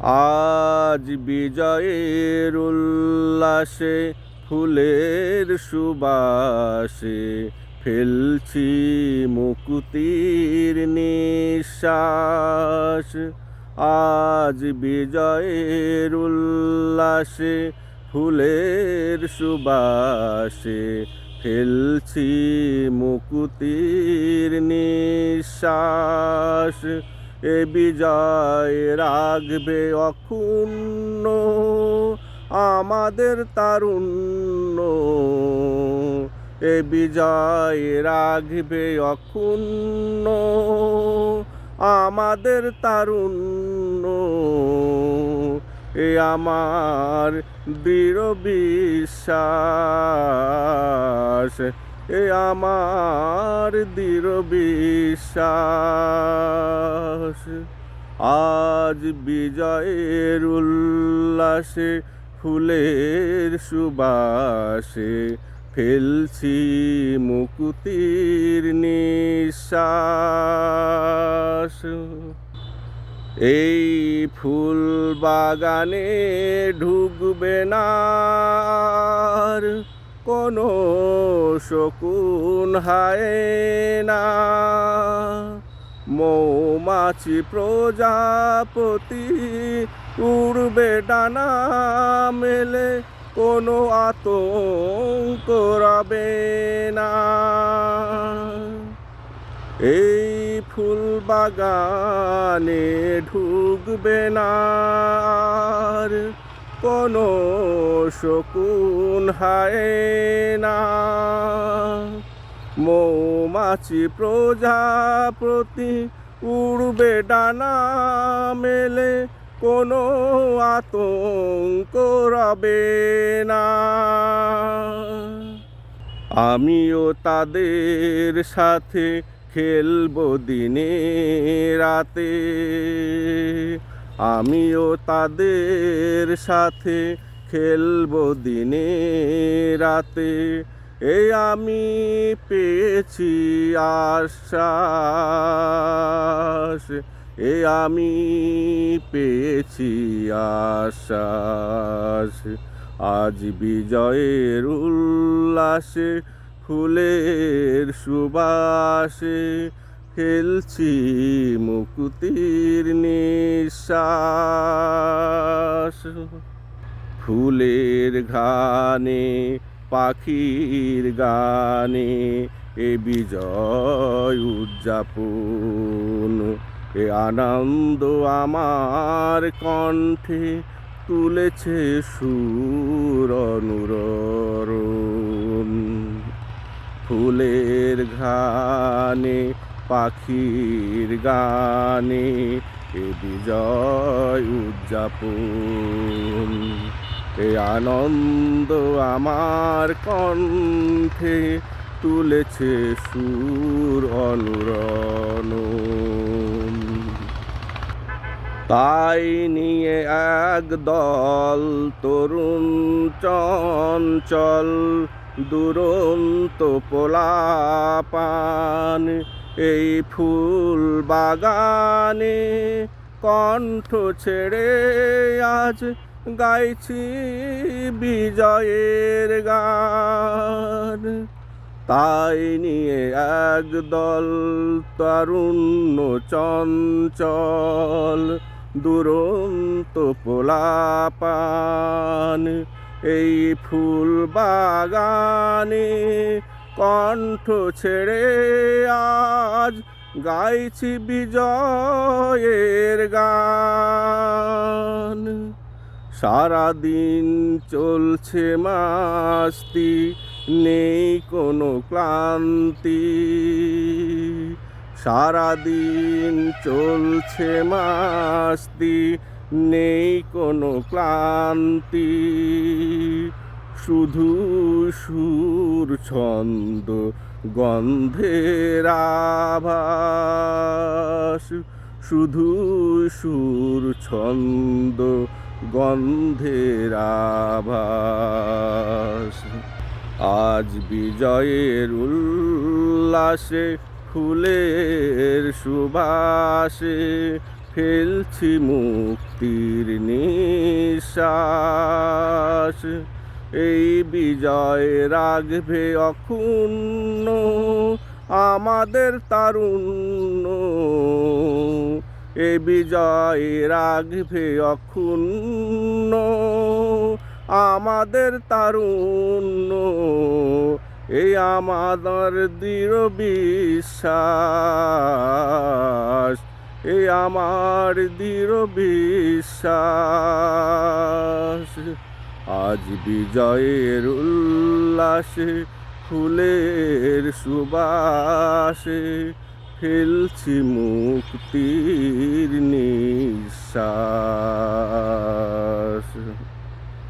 আজ বিজয়ের উল্লাসে ফুলের সুবাসে ফেলছি মুকুতির নিঃশ্বাস। আজ বিজয়ের উল্লাসে ফুলের সুবাসে ফেলছি মুকুতির নিঃশ্বাস। এ বিজয় রাখবে অক্ষুণ্ণ আমাদের তারুণ্য। এ বিজয় রাখবে অক্ষুণ্ণ আমাদের তারুণ্য। এ আমার দৃঢ় বিশ্বাস, এ আমার দৃঢ় বিশ্বাস। আজ বিজয়ের উল্লাসে ফুলের সুবাসে ফেলছি মুকুতির নিঃশ্বাস। এই ফুল বাগানে ঢুকবে না আর কোনো শকুন হায়না। মৌমাছি প্রজাপতি উড়বে ডানা মেলে, কোনো আতঙ্ক রবে না। এই ফুল বাগানে ঢুকবে না আর কোনো শকুন হায়না। মৌমাছি প্রজাপতি উড়বে ডানা মেলে, কোনো আতঙ্ক রবে না। আমিও তাদের সাথে খেলবো দিনে রাতে, আমিও তাদের সাথে খেলবো দিনে রাতে। এই আমি পেয়েছি আশ্বাস, এ আমি পেয়েছি আশ্বাস। আজ বিজয়ের উল্লাসে ফুলের সুবাসে ফেলছি মুকুতির নিঃশ্বাস। ফুলের ঘ্রাণে পাখির গানে এ বিজয় উদযাপন। এ আনন্দ আমার কণ্ঠে তুলেছে সুর অনুরণ। ফুলের ঘ্রাণে পাখির গানে এ বিজয় উদযাপন। এ আনন্দ আমার কণ্ঠে তুলেছে সুর অনুরণ। তাই নিয়ে একদল তরুণ চঞ্চল দুরন্ত পোলাপান এই ফুল বাগানে কণ্ঠ ছেড়ে আজ গাইছি বিজয়ের গান। তাই নিয়ে একদল তারুণ্য চঞ্চল দুরন্ত পোলাপান এই ফুল বাগানে কণ্ঠ ছেড়ে আজ গাইছি বিজয়ের গান। সারাদিন চলছে মাস্তি, নেই কোনো ক্লান্তি। সারাদিন চলছে মাস্তি, নেই কোনো ক্লান্তি। শুধু সুর ছন্দ গন্ধের আভাস, শুধু সুর ছন্দ গন্ধের আভাস। আজ বিজয়ের উল্লাসে ফুলের সুবাসে ফেলছি মুক্তির নিঃশ্বাস। এই বিজয় রাখবে অক্ষুণ্ণ আমাদের তারুণ্য, এই বিজয় রাখবে অক্ষুণ্ণ আমাদের তারুণ্য। এই আমাদের দৃঢ় বিশ্বাস, এই আমার দৃঢ় বিশ্বাস। আজ বিজয়ের উল্লাসে ফুলের সুবাসে ফেলছি মুক্তির নিঃশ্বাস।